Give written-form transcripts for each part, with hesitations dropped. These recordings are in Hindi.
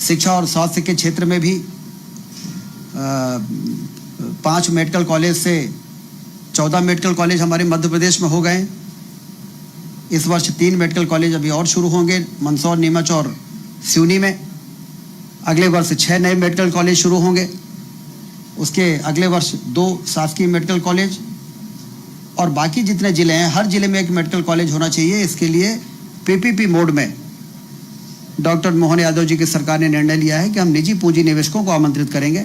शिक्षा और स्वास्थ्य के क्षेत्र में भी 5 मेडिकल कॉलेज से 14 मेडिकल कॉलेज हमारे मध्य प्रदेश में हो गए। इस वर्ष 3 मेडिकल कॉलेज अभी और शुरू होंगे, मंदसौर, नीमच और सिवनी में। अगले वर्ष 6 नए मेडिकल कॉलेज शुरू होंगे। उसके अगले वर्ष 2 शासकीय मेडिकल कॉलेज, और बाकी जितने ज़िले हैं हर ज़िले में एक मेडिकल कॉलेज होना चाहिए। इसके लिए पीपीपी मोड में डॉक्टर मोहन यादव जी की सरकार ने निर्णय लिया है कि हम निजी पूंजी निवेशकों को आमंत्रित करेंगे।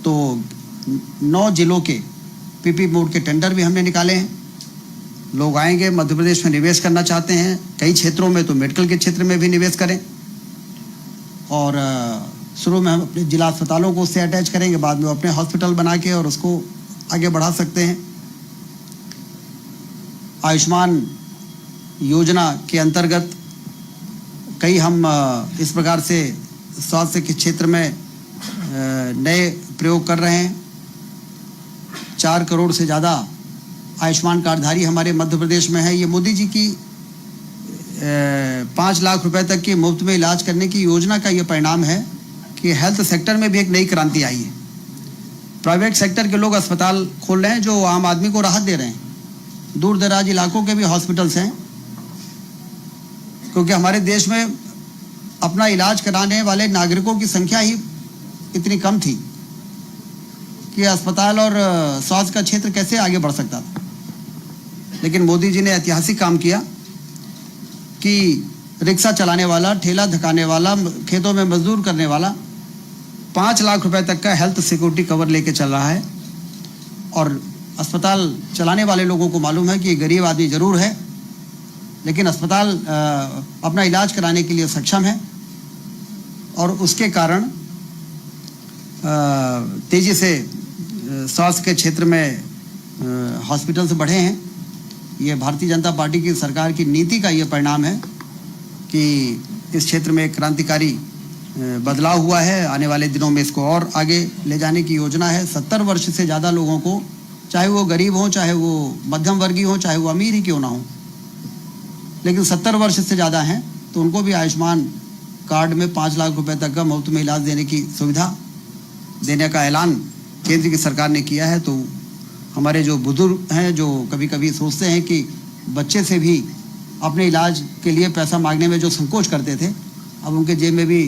तो 9 जिलों के पीपीपी मोड के टेंडर भी हमने निकाले हैं। लोग आएंगे, मध्य प्रदेश में निवेश करना चाहते हैं कई क्षेत्रों में, तो मेडिकल के क्षेत्र में भी निवेश करें। और शुरू में हम अपने जिला अस्पतालों को उससे अटैच करेंगे, बाद में अपने हॉस्पिटल बना के और उसको आगे बढ़ा सकते हैं। आयुष्मान योजना के अंतर्गत कई हम इस प्रकार से स्वास्थ्य के क्षेत्र में नए प्रयोग कर रहे हैं। 4 करोड़ से ज़्यादा आयुष्मान कार्डधारी हमारे मध्य प्रदेश में है। ये मोदी जी की 5 लाख रुपए तक के मुफ्त में इलाज करने की योजना का ये परिणाम है कि हेल्थ सेक्टर में भी एक नई क्रांति आई है। प्राइवेट सेक्टर के लोग अस्पताल खोल रहे हैं जो आम आदमी को राहत दे रहे हैं। दूर दराज इलाकों के भी हॉस्पिटल्स हैं, क्योंकि हमारे देश में अपना इलाज कराने वाले नागरिकों की संख्या ही इतनी कम थी कि अस्पताल और स्वास्थ्य का क्षेत्र कैसे आगे बढ़ सकता था। लेकिन मोदी जी ने ऐतिहासिक काम किया कि रिक्शा चलाने वाला, ठेला धकाने वाला, खेतों में मजदूर करने वाला 5 लाख रुपए तक का हेल्थ सिक्योरिटी कवर लेके चल रहा है। और अस्पताल चलाने वाले लोगों को मालूम है कि ये गरीब आदमी जरूर है, लेकिन अस्पताल अपना इलाज कराने के लिए सक्षम है। और उसके कारण तेज़ी से स्वास्थ्य के क्षेत्र में हॉस्पिटल्स बढ़े हैं। ये भारतीय जनता पार्टी की सरकार की नीति का ये परिणाम है कि इस क्षेत्र में एक क्रांतिकारी बदलाव हुआ है। आने वाले दिनों में इसको और आगे ले जाने की योजना है। 70 वर्ष से ज़्यादा लोगों को, चाहे वो गरीब हों, चाहे वो मध्यम वर्गीय हों, चाहे वो अमीर ही क्यों ना हो, लेकिन 70 वर्ष से ज़्यादा हैं, तो उनको भी आयुष्मान कार्ड में 5 लाख रुपए तक का मुफ्त में इलाज देने की सुविधा देने का ऐलान केंद्र की सरकार ने किया है। तो हमारे जो बुजुर्ग हैं, जो कभी कभी सोचते हैं कि बच्चे से भी अपने इलाज के लिए पैसा मांगने में जो संकोच करते थे, अब उनके जेब में भी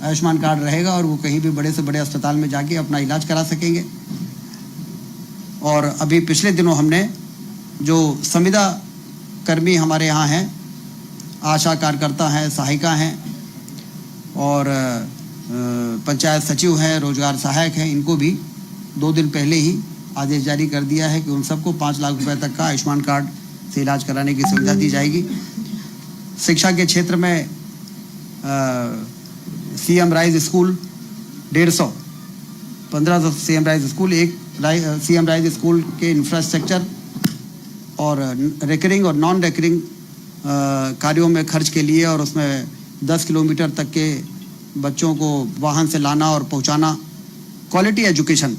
आयुष्मान कार्ड रहेगा और वो कहीं भी बड़े से बड़े अस्पताल में जाके अपना इलाज करा सकेंगे। और अभी पिछले दिनों हमने जो संविदा कर्मी हमारे यहाँ हैं, आशा कार्यकर्ता हैं, सहायिका हैं और पंचायत सचिव हैं, रोजगार सहायक हैं, इनको भी 2 दिन पहले ही आदेश जारी कर दिया है कि उन सबको 5 लाख रुपए तक का आयुष्मान कार्ड से इलाज कराने की सुविधा दी जाएगी। शिक्षा के क्षेत्र में CM rise school 150, 1500 CM rise school, एक सीएम राइज स्कूल के इंफ्रास्ट्रक्चर और रिकरिंग और नॉन रिकरिंग कार्यों में खर्च के लिए, और उसमें 10 किलोमीटर तक के बच्चों को वाहन से लाना और पहुंचाना, क्वालिटी एजुकेशन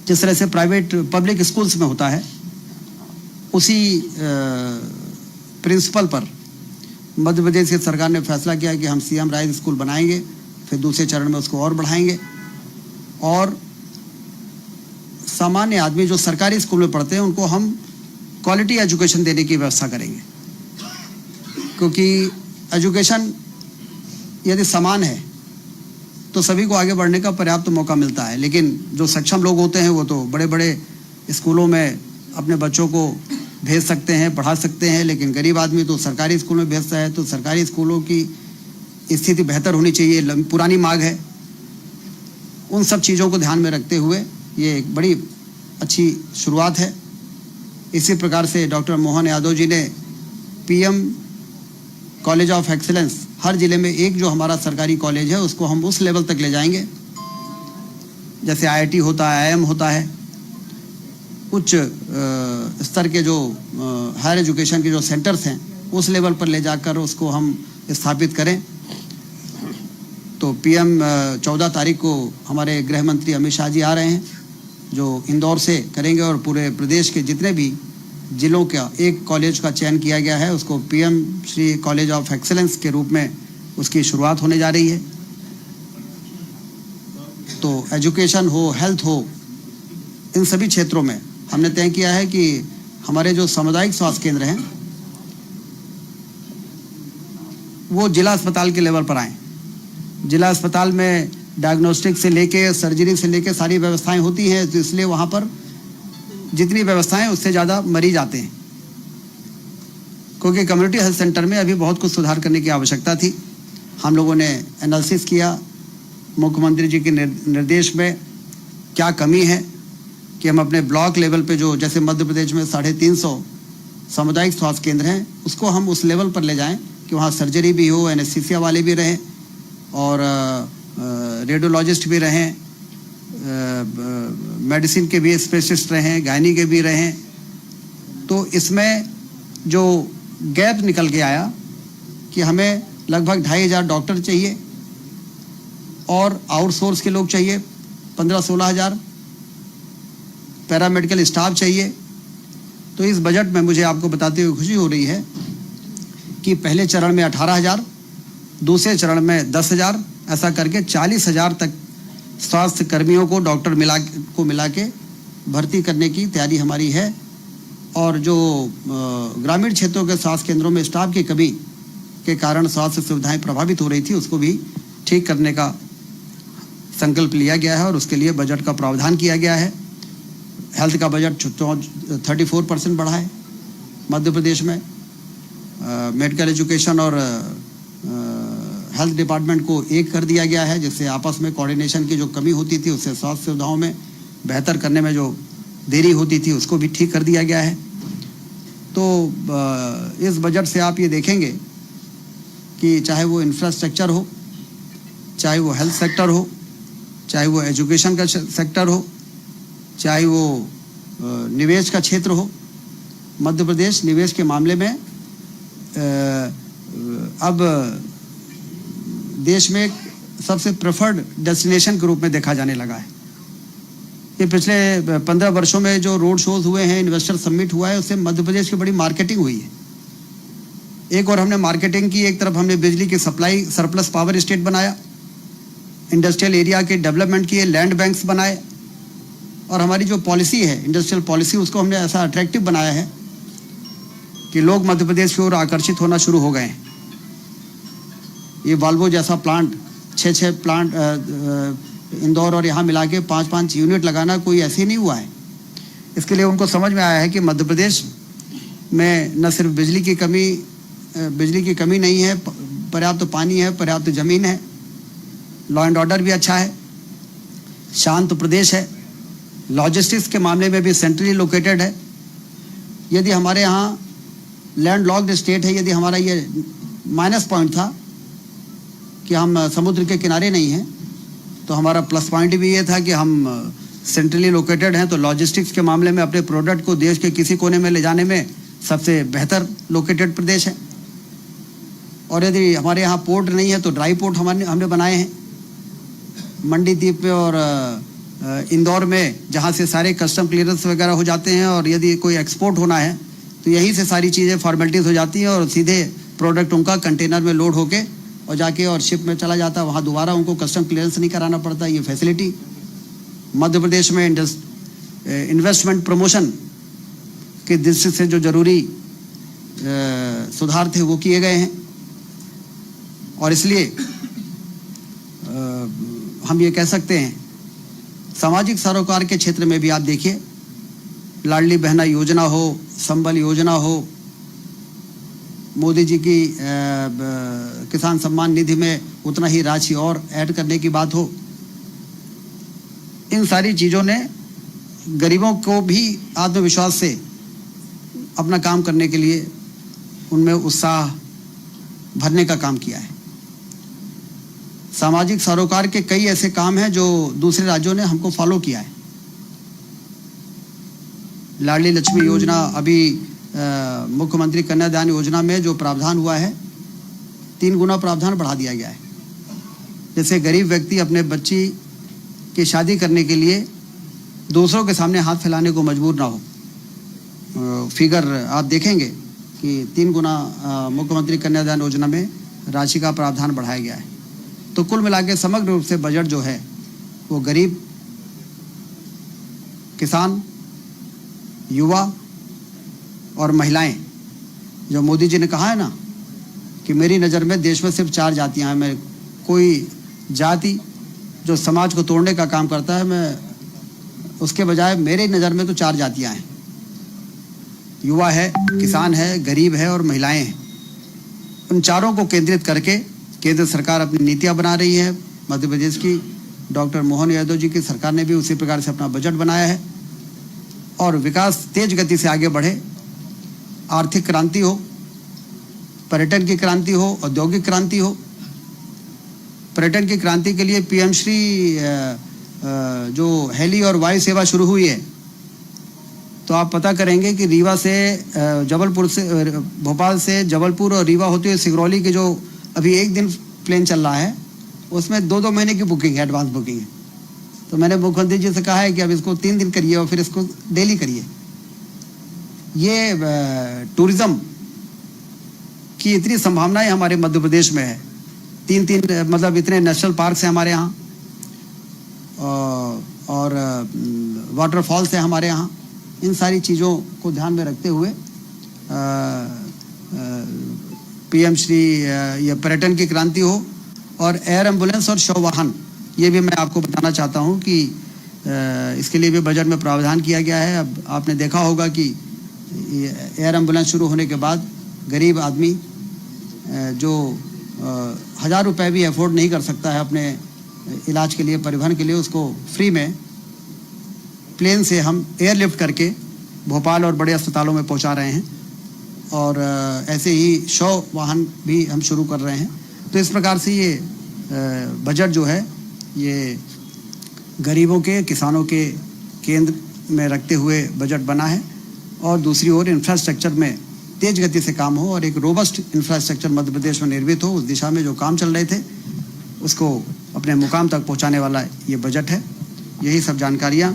जिस तरह से प्राइवेट पब्लिक स्कूल्स में होता है, उसी प्रिंसिपल पर मध्य प्रदेश की सरकार ने फैसला किया कि हम सीएम राइज स्कूल बनाएंगे, फिर दूसरे चरण में उसको और बढ़ाएंगे और सामान्य आदमी जो सरकारी स्कूल में पढ़ते हैं उनको हम क्वालिटी एजुकेशन देने की व्यवस्था करेंगे। क्योंकि एजुकेशन यदि समान है तो सभी को आगे बढ़ने का पर्याप्त मौका मिलता है। लेकिन जो सक्षम लोग होते हैं वो तो बड़े बड़े स्कूलों में अपने बच्चों को भेज सकते हैं, पढ़ा सकते हैं, लेकिन गरीब आदमी तो सरकारी स्कूल में भेजता है। तो सरकारी स्कूलों की स्थिति बेहतर होनी चाहिए, पुरानी मांग है। उन सब चीज़ों को ध्यान में रखते हुए ये एक बड़ी अच्छी शुरुआत है। इसी प्रकार से डॉक्टर मोहन यादव जी ने पीएम कॉलेज ऑफ एक्सीलेंस, हर ज़िले में एक जो हमारा सरकारी कॉलेज है उसको हम उस लेवल तक ले जाएंगे जैसे आईआईटी होता है, आईआईएम होता है। उच्च स्तर के जो हायर एजुकेशन के जो सेंटर्स हैं उस लेवल पर ले जाकर उसको हम स्थापित करें। तो पीएम 14 तारीख को हमारे गृह मंत्री अमित शाह जी आ रहे हैं जो इंदौर से करेंगे और पूरे प्रदेश के जितने भी जिलों का एक कॉलेज का चयन किया गया है उसको PM Shri college of excellence के रूप में उसकी शुरुआत होने जा रही है। तो एजुकेशन हो, हेल्थ हो, इन सभी क्षेत्रों में हमने तय किया है कि हमारे जो सामुदायिक स्वास्थ्य केंद्र हैं वो जिला अस्पताल के लेवल पर आएँ। जिला अस्पताल में डायग्नोस्टिक से लेके सर्जरी से लेके सारी व्यवस्थाएं होती हैं, तो इसलिए वहाँ पर जितनी व्यवस्थाएं उससे ज़्यादा मरीज आते हैं, क्योंकि कम्युनिटी हेल्थ सेंटर में अभी बहुत कुछ सुधार करने की आवश्यकता थी। हम लोगों ने एनालिसिस किया मुख्यमंत्री जी के निर्देश में क्या कमी है कि हम अपने ब्लॉक लेवल पे जो जैसे मध्य प्रदेश में 350 सामुदायिक स्वास्थ्य केंद्र हैं उसको हम उस लेवल पर ले जाएं कि वहाँ सर्जरी भी हो, एनेस्थीसिया वाले भी रहें और रेडियोलॉजिस्ट भी रहें, मेडिसिन के भी स्पेशलिस्ट रहें, गायनी के भी रहें। तो इसमें जो गैप निकल के आया कि हमें लगभग 2500 डॉक्टर चाहिए और आउटसोर्स के लोग चाहिए 15-16 हज़ार, पैरामेडिकल स्टाफ चाहिए। तो इस बजट में मुझे आपको बताते हुए खुशी हो रही है कि पहले चरण में 18,000, दूसरे चरण में 10,000, ऐसा करके 40,000 तक स्वास्थ्य कर्मियों को डॉक्टर मिला के भर्ती करने की तैयारी हमारी है। और जो ग्रामीण क्षेत्रों के स्वास्थ्य केंद्रों में स्टाफ की कमी के कारण स्वास्थ्य सुविधाएं प्रभावित हो रही थी, उसको भी ठीक करने का संकल्प लिया गया है और उसके लिए बजट का प्रावधान किया गया है। हेल्थ का बजट 34% बढ़ा है मध्य प्रदेश में। मेडिकल एजुकेशन और हेल्थ डिपार्टमेंट को एक कर दिया गया है, जिससे आपस में कोऑर्डिनेशन की जो कमी होती थी उससे स्वास्थ्य सुविधाओं में बेहतर करने में जो देरी होती थी उसको भी ठीक कर दिया गया है। तो इस बजट से आप ये देखेंगे कि चाहे वो इंफ्रास्ट्रक्चर हो, चाहे वो हेल्थ सेक्टर हो, चाहे वो एजुकेशन का सेक्टर हो, चाहे वो निवेश का क्षेत्र हो, मध्य प्रदेश निवेश के मामले में अब देश में सबसे प्रेफर्ड डेस्टिनेशन के रूप में देखा जाने लगा है। ये पिछले 15 वर्षों में जो रोड शोज हुए हैं, इन्वेस्टर समिट हुआ है, उससे मध्य प्रदेश की बड़ी मार्केटिंग हुई है। एक और हमने मार्केटिंग की, एक तरफ हमने बिजली की सप्लाई सरप्लस पावर स्टेट बनाया, इंडस्ट्रियल एरिया के डेवलपमेंट किए, लैंड बैंक्स बनाए, और हमारी जो पॉलिसी है इंडस्ट्रियल पॉलिसी उसको हमने ऐसा अट्रैक्टिव बनाया है कि लोग मध्य प्रदेश की ओर आकर्षित होना शुरू हो गए हैं। ये वाल्वो जैसा प्लांट 6 प्लांट इंदौर और यहाँ मिला के 5 यूनिट लगाना कोई ऐसे ही नहीं हुआ है। इसके लिए उनको समझ में आया है कि मध्य प्रदेश में न सिर्फ बिजली की कमी नहीं है, पर्याप्त पानी है, पर्याप्त ज़मीन है, लॉ एंड ऑर्डर भी अच्छा है, शांत प्रदेश है, लॉजिस्टिक्स के मामले में भी सेंट्रली लोकेटेड है। यदि हमारे यहाँ लैंड लॉक्ड स्टेट है, यदि हमारा ये माइनस पॉइंट था कि हम समुद्र के किनारे नहीं हैं, तो हमारा प्लस पॉइंट भी ये था कि हम सेंट्रली लोकेटेड हैं, तो लॉजिस्टिक्स के मामले में अपने प्रोडक्ट को देश के किसी कोने में ले जाने में सबसे बेहतर लोकेटेड प्रदेश है। और यदि हमारे यहाँ पोर्ट नहीं है तो ड्राई पोर्ट हमने बनाए हैं मंडी द्वीप पे और इंदौर में, जहाँ से सारे कस्टम क्लियरेंस वगैरह हो जाते हैं, और यदि कोई एक्सपोर्ट होना है तो यहीं से सारी चीज़ें फॉर्मेलिटीज़ हो जाती हैं और सीधे प्रोडक्ट उनका कंटेनर में लोड होके और जाके और शिप में चला जाता है, वहाँ दोबारा उनको कस्टम क्लियरेंस नहीं कराना पड़ता। ये फैसिलिटी मध्य प्रदेश में इन्वेस्टमेंट प्रमोशन के दृष्टि से जो जरूरी सुधार थे वो किए गए हैं। और इसलिए हम ये कह सकते हैं सामाजिक सरोकार के क्षेत्र में भी आप देखिए, लाडली बहना योजना हो, संबल योजना हो, मोदी जी की किसान सम्मान निधि में उतना ही राशि और ऐड करने की बात हो, इन सारी चीज़ों ने गरीबों को भी आत्मविश्वास से अपना काम करने के लिए उनमें उत्साह भरने का काम किया है। सामाजिक सरोकार के कई ऐसे काम हैं जो दूसरे राज्यों ने हमको फॉलो किया है। लाडली लक्ष्मी योजना, अभी मुख्यमंत्री कन्यादान योजना में जो प्रावधान हुआ है 3 गुना प्रावधान बढ़ा दिया गया है। जैसे गरीब व्यक्ति अपने बच्ची की शादी करने के लिए दूसरों के सामने हाथ फैलाने को मजबूर ना हो। फिगर आप देखेंगे कि 3 गुना मुख्यमंत्री कन्यादान योजना में राशि का प्रावधान बढ़ाया गया है। तो कुल मिला के समग्र रूप से बजट जो है वो गरीब, किसान, युवा और महिलाएं, जो मोदी जी ने कहा है ना कि मेरी नज़र में देश में सिर्फ 4 जातियां हैं, मैं कोई जाति जो समाज को तोड़ने का काम करता है, मैं उसके बजाय मेरे नज़र में तो 4 जातियां हैं, युवा है, किसान है, गरीब है और महिलाएं हैं। उन चारों को केंद्रित करके केंद्र सरकार अपनी नीतियां बना रही है। मध्य प्रदेश की डॉक्टर मोहन यादव जी की सरकार ने भी उसी प्रकार से अपना बजट बनाया है और विकास तेज गति से आगे बढ़े, आर्थिक क्रांति हो, पर्यटन की क्रांति हो, औद्योगिक क्रांति हो। पर्यटन की क्रांति के लिए पीएम श्री जो हेली और वायु सेवा शुरू हुई है, तो आप पता करेंगे कि रीवा से जबलपुर से, भोपाल से जबलपुर और रीवा होते हुए सिंगरौली के जो अभी एक दिन प्लेन चल रहा है, उसमें 2-2 महीने की बुकिंग है, एडवांस बुकिंग है। तो मैंने मुख्यमंत्री जी से कहा है कि अब इसको 3 दिन करिए और फिर इसको डेली करिए। ये टूरिज्म की इतनी संभावनाएं हमारे मध्य प्रदेश में है। 3 मतलब इतने नेशनल पार्क हैं हमारे यहाँ और वाटरफॉल्स हैं हमारे यहाँ। इन सारी चीज़ों को ध्यान में रखते हुए पीएम श्री ये पर्यटन की क्रांति हो और एयर एम्बुलेंस और शव वाहन, ये भी मैं आपको बताना चाहता हूँ कि इसके लिए भी बजट में प्रावधान किया गया है। अब आपने देखा होगा कि एयर एम्बुलेंस शुरू होने के बाद गरीब आदमी जो 1000 रुपये भी अफोर्ड नहीं कर सकता है अपने इलाज के लिए, परिवहन के लिए, उसको फ्री में प्लेन से हम एयरलिफ्ट करके भोपाल और बड़े अस्पतालों में पहुंचा रहे हैं और ऐसे ही शव वाहन भी हम शुरू कर रहे हैं। तो इस प्रकार से ये बजट जो है ये गरीबों के, किसानों के केंद्र में रखते हुए बजट बना है और दूसरी ओर इंफ्रास्ट्रक्चर में तेज गति से काम हो और एक रोबस्ट इंफ्रास्ट्रक्चर मध्य प्रदेश में निर्मित हो। उस दिशा में जो काम चल रहे थे उसको अपने मुकाम तक पहुंचाने वाला ये बजट है। यही सब जानकारियां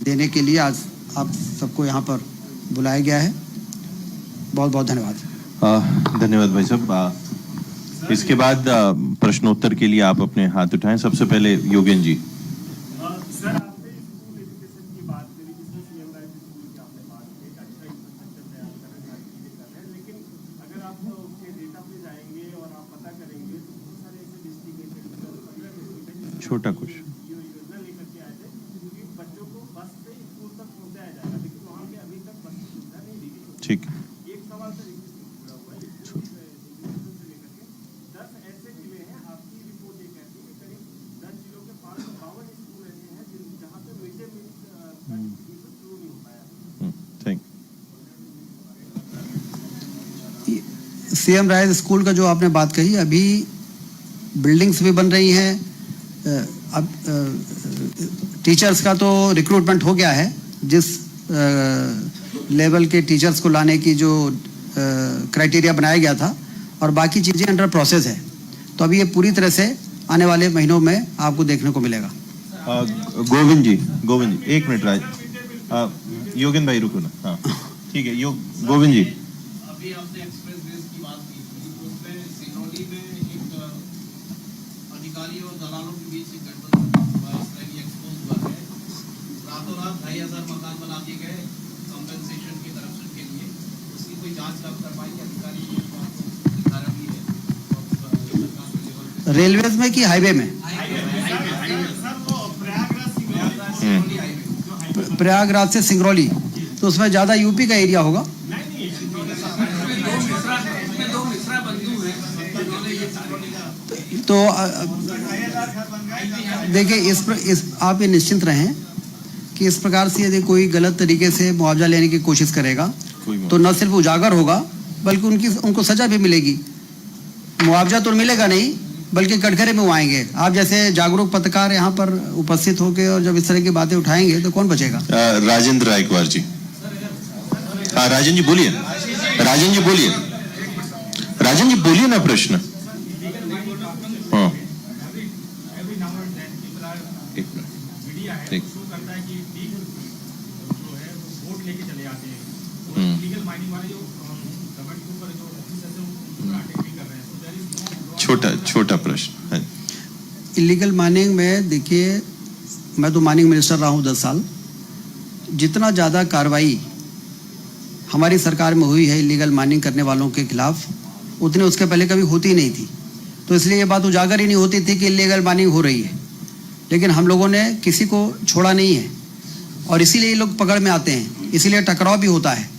देने के लिए आज आप सबको यहाँ पर बुलाया गया है। बहुत बहुत धन्यवाद। धन्यवाद भाई साहब। इसके बाद प्रश्नोत्तर के लिए आप अपने हाथ उठाएं। सबसे पहले योगेन जी। सर, आपने स्कूल एजुकेशन की बात करी, जिसमें सीएम राय स्कूल की आपने बात की, एक अच्छा इंफ्रास्ट्रक्चर तैयार कर रहे हैं, सारी चीजें कर रहे हैं, लेकिन अगर आप उसके डेटा पे जाएंगे और आप पता करेंगे तो बहुत सारे ऐसे डिस्ट्रिक्ट छोटा कुछ योजना लेकर के आए थे कि बच्चों को बस से स्कूल तक पहुंचाया जाएगा, लेकिन वहाँ पे अभी तक बस की सुविधा नहीं दी गई। ठीक। एक सवाल सर पूरा हुआ है, से लेकर के 10 ऐसे जिले हैं, आपकी रिपोर्ट ये कहती है कि करीब 10 जिलों के 552 स्कूल ऐसे हैं जहाँ पे मिड डे मील शुरू नहीं हो पाया। सीएम राय स्कूल का जो आपने बात कही, अभी बिल्डिंग्स भी बन रही हैं। अब टीचर्स का तो रिक्रूटमेंट हो गया है, जिस लेवल के टीचर्स को लाने की जो क्राइटेरिया बनाया गया था, और बाकी चीज़ें अंडर प्रोसेस है। तो अभी ये पूरी तरह से आने वाले महीनों में आपको देखने को मिलेगा। गोविंद जी, एक मिनट राज। योगेन भाई रुको ना। हाँ ठीक है, गोविंद जी। अभी आपने एक्सप्रेस वेज की बात की थी, उसमें सिंगरौली में एक अधिकारी और दलालों के बीच एक गठबंधन एक्सपोज हुआ है। रातों रात 2500 मकान बना दिए गए कंपेंसेशन की करप्शन के लिए। उसकी कोई जांच ना कर पाई अधिकारी भी है रेलवेज में कि हाईवे में? प्रयागराज से सिंगरौली, तो उसमें ज़्यादा यूपी का एरिया होगा। तो देखिए, आप ये निश्चिंत रहें कि इस प्रकार से यदि कोई गलत तरीके से मुआवजा लेने की कोशिश करेगा तो न सिर्फ उजागर होगा बल्कि उनको सजा भी मिलेगी। मुआवजा तो मिलेगा नहीं, बल्कि कटघरे में वो आएंगे। आप जैसे जागरूक पत्रकार यहाँ पर उपस्थित होकर और जब इस तरह की बातें उठाएंगे तो कौन बचेगा? राजेंद्र रायकवार जी। राजन जी बोलिए। राजन जी बोलिए ना प्रश्न। हाँ एक छोटा प्रश्न। हाँ। इलीगल माइनिंग में देखिए, मैं तो माइनिंग मिनिस्टर रहा हूँ 10 साल। जितना ज़्यादा कार्रवाई हमारी सरकार में हुई है इलीगल माइनिंग करने वालों के खिलाफ, उतनी उसके पहले कभी होती नहीं थी। तो इसलिए ये बात उजागर ही नहीं होती थी कि इलीगल माइनिंग हो रही है। लेकिन हम लोगों ने किसी को छोड़ा नहीं है और इसीलिए ये लोग पकड़ में आते हैं, इसीलिए टकराव भी होता है,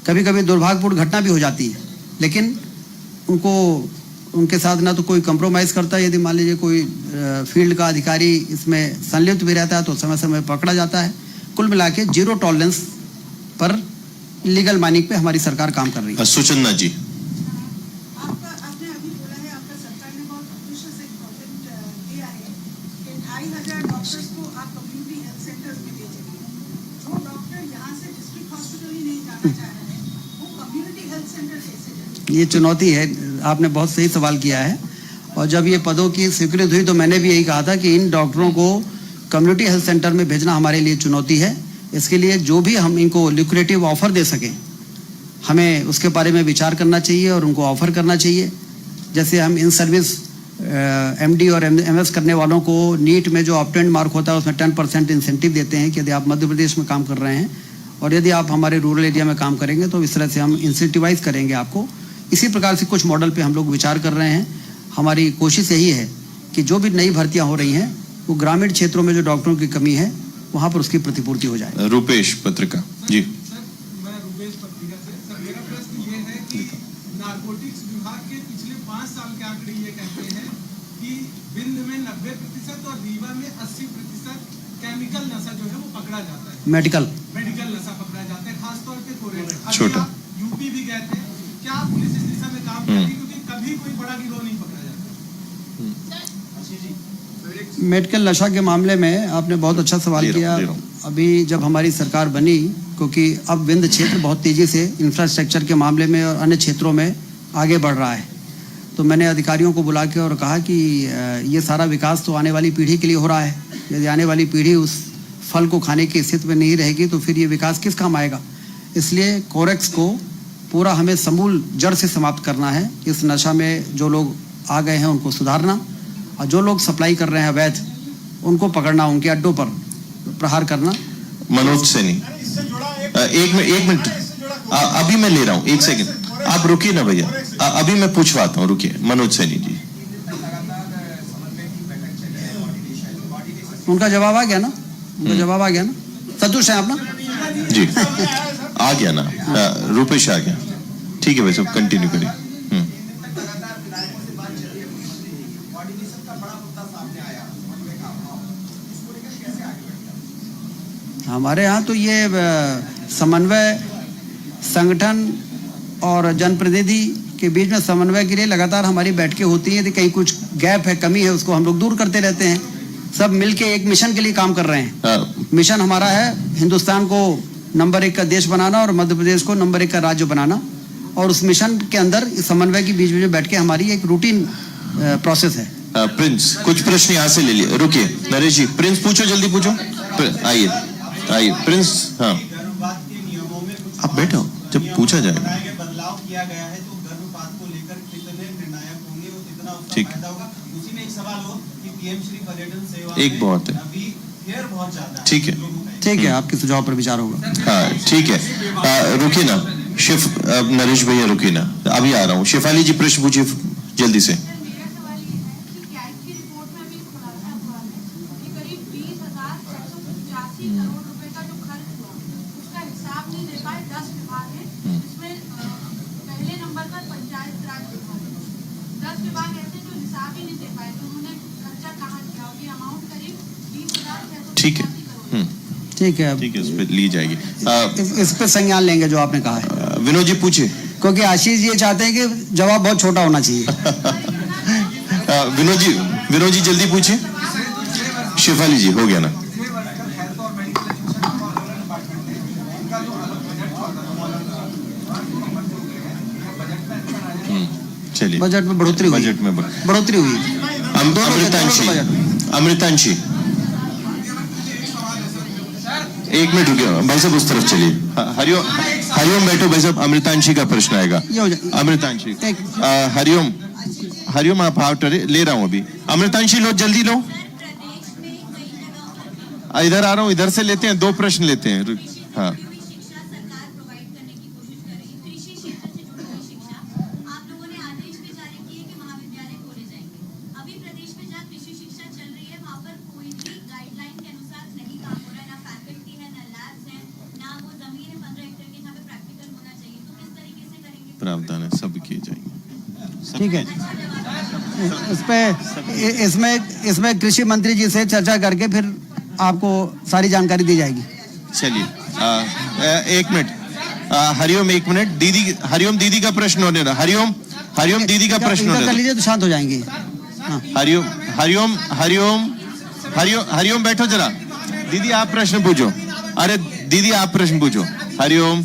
कभी कभी दुर्भाग्यपूर्ण घटना भी हो जाती है। लेकिन उनके साथ ना तो कोई कंप्रोमाइज़ करता है। यदि मान लीजिए कोई फील्ड का अधिकारी इसमें संलिप्त भी रहता है तो समय समय पकड़ा जाता है। कुल मिला के 0 टॉलरेंस पर इलीगल माइनिंग पे हमारी सरकार काम कर रही है। सुचन्ना जी। आपने अभी बोला है आपका सरकार ने बहुत ambitious एक प्रोजेक्ट दिया है कि 2500 डॉक्टर्स को आप कम्युनिटी हेल्थ सेंटर्स में भेजेंगे। जो डॉक्टर यहाँ से डिस्ट्रिक्ट हॉस्पिटल ही नहीं जाना चाह रहे हैं, वो कम्युनिटी हेल्थ सेंटर कैसे जाएंगे? ये चुनौती है, आपने बहुत सही सवाल किया है। और जब ये पदों की स्वीकृति हुई तो मैंने भी यही कहा था कि इन डॉक्टरों को कम्युनिटी हेल्थ सेंटर में भेजना हमारे लिए चुनौती है। इसके लिए जो भी हम इनको ल्यूक्रेटिव ऑफर दे सकें, हमें उसके बारे में विचार करना चाहिए और उनको ऑफर करना चाहिए। जैसे हम इन सर्विस MD और MS करने वालों को नीट में जो ऑप्टेंड मार्क होता है उसमें 10% इंसेंटिव देते हैं कि यदि आप मध्य प्रदेश में काम कर रहे हैं और यदि आप हमारे रूरल एरिया में काम करेंगे तो इस तरह से हम इंसेंटिवाइज करेंगे आपको। इसी प्रकार से कुछ मॉडल पे हम लोग विचार कर रहे हैं। हमारी कोशिश यही है कि जो भी नई भर्तियां हो रही हैं वो ग्रामीण क्षेत्रों में जो डॉक्टरों की कमी है वहाँ पर उसकी प्रतिपूर्ति हो जाए। रूपेश पत्रिका जी। सर, मैं रुपेश पत्रिका से। सर, मेरा प्रश्न ये है कि नारकोटिक्स विभाग के पिछले 5 साल के आंकड़े ये कहते हैं कि विंध्य में 90% और रीवा में 80% केमिकल नशा जो है वो पकड़ा जाता है। मेडिकल नशा पकड़ा जाता है, खासतौर पे कोरे में। अभी छोटा। आप यूपी भी गए थे, क्या पुलिस इस दिशा में काम कर रही है? क्योंकि कभी कोई बड़ा गिरोह नहीं पकड़ा जाता। मेडिकल नशा के मामले में आपने बहुत अच्छा सवाल किया। अभी जब हमारी सरकार बनी, क्योंकि अब विंध्य क्षेत्र बहुत तेज़ी से इंफ्रास्ट्रक्चर के मामले में और अन्य क्षेत्रों में आगे बढ़ रहा है, तो मैंने अधिकारियों को बुला के और कहा कि ये सारा विकास तो आने वाली पीढ़ी के लिए हो रहा है। यदि आने वाली पीढ़ी उस फल को खाने की स्थिति में नहीं रहेगी तो फिर ये विकास किस काम आएगा। इसलिए कोरेक्स को पूरा हमें समूल जड़ से समाप्त करना है। इस नशा में जो लोग आ गए हैं उनको सुधारना और जो लोग सप्लाई कर रहे हैं अवैध उनको पकड़ना, उनके अड्डों पर प्रहार करना। मनोज सैनी। एक मिनट अभी मैं ले रहा हूँ, 1 सेकंड आप रुकिए ना भैया, अभी मैं पूछवाता हूँ, रुकिए। मनोज सैनी जी। उनका जवाब आ गया ना? उनका जवाब आ गया ना? संतुष्ट है आप ना? जी आ गया ना? रूपेश आ गया। ठीक है भाई साहब, कंटिन्यू करिए। हमारे यहाँ तो ये समन्वय संगठन और जनप्रतिनिधि के बीच में समन्वय के लिए लगातार हमारी बैठकें होती हैं। यदि कहीं कुछ गैप है, कमी है, उसको हम लोग दूर करते रहते हैं। सब मिलके एक मिशन के लिए काम कर रहे हैं। मिशन हमारा है हिंदुस्तान को नंबर 1 का देश बनाना और मध्य प्रदेश को नंबर 1 का राज्य बनाना। और उस मिशन के अंदर समन्वय की बीच में बैठ के हमारी एक रूटीन प्रोसेस है। प्रिंस कुछ प्रश्न यहाँ से ले लिए। रुकिए नरेश जी, प्रिंस पूछो, जल्दी पूछो। आइए प्रिंस। हाँ आप बैठो, जब पूछा जाएगा। बदलाव किया गया है तो गर्भपात को लेकर कितने निर्णायक होंगे और कितना उसका फायदा होगा। उसी में एक सवाल हो कि PM श्री पर्यटन सेवा एक बहुत है, अभी फेयर बहुत ज्यादा है। ठीक है आपके सुझाव पर विचार होगा। हाँ ठीक है। रुकिए ना नरेश भैया, रुकिए ना, अभी आ रहा हूँ। शेफाली जी प्रश्न पूछिए जल्दी से। ठीक है, इस पे ली जाएगी। इस पे संज्ञान लेंगे जो आपने कहा है। विनोद जी पूछिए। क्योंकि आशीष ये चाहते हैं कि जवाब बहुत छोटा होना चाहिए। विनोद जी जल्दी पूछिए। शेफाली जी हो गया ना? चलिए, बजट में बढ़ोतरी हुई। बढ़ोतरी हुई। अमृतांशी 1 मिनट रुकिए भाई साहब, उस तरफ चलिए। हरिओम बैठो भाई साहब, अमृतांशी का प्रश्न आएगा। अमृतांशी हरिओम। हरिओम आप हाथ ले रहा हूँ अभी। अमृतांशी लो, जल्दी लो। इधर आ रहा हूँ, इधर से लेते हैं, 2 प्रश्न लेते हैं। हाँ, शिक्षा सरकार प्रोवाइड करने की कोशिश कर रही है। कृषि क्षेत्र से जुड़ी हुई शिक्षा आप लोगों ने आदेश भी जारी किए कि महाविद्यालय खोले जाएंगे। अभी प्रदेश में जहाँ कृषि शिक्षा चल रही है वहाँ पर कोई भी गाइडलाइन के अनुसार नहीं काम हो रहा है, ना फैकल्टी है, ना लैब्स है, ना वो जमीन है 15 हेक्टेयर की जहाँ पे प्रैक्टिकल होना चाहिए। तो किस तरीके से करेंगे? प्रावधान है, सब किए जाएंगे। ठीक है, इस पे इसमें कृषि मंत्री जी से चर्चा करके फिर आपको सारी जानकारी दी जाएगी। चलिए, 1 मिनट। हरिओम 1 मिनट। दीदी, हरिओम दीदी का प्रश्न होने दो। हरिओम दीदी का प्रश्न होने कर दो। लीजिए तो शांत हो जाएंगे। हाँ। हरिओम बैठो जरा। दीदी आप प्रश्न पूछो। अरे दीदी आप प्रश्न पूछो। हरिओम,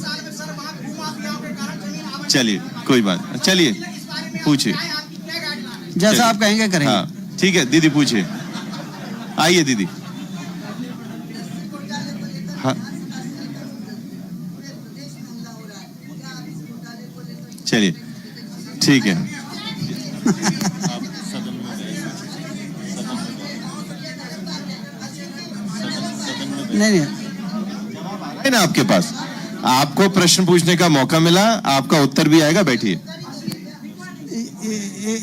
चलिए कोई बात, चलिए पूछिए। जैसा आप कहेंगे करेंगे। हाँ ठीक है, दीदी पूछिए। आइए दीदी। हाँ चलिए, ठीक है। नहीं है ना आपके पास, आपको प्रश्न पूछने का मौका मिला, आपका उत्तर भी आएगा। बैठिए।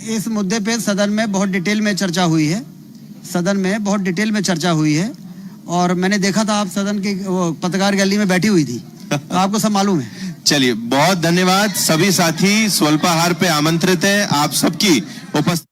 इस मुद्दे पे सदन में बहुत डिटेल में चर्चा हुई है। सदन में बहुत डिटेल में चर्चा हुई है और मैंने देखा था आप सदन की वो पत्रकार गैलरी में बैठी हुई थी, तो आपको सब मालूम है। चलिए, बहुत धन्यवाद। सभी साथी स्वल्पाहार पे आमंत्रित है। आप सबकी उपस्थिति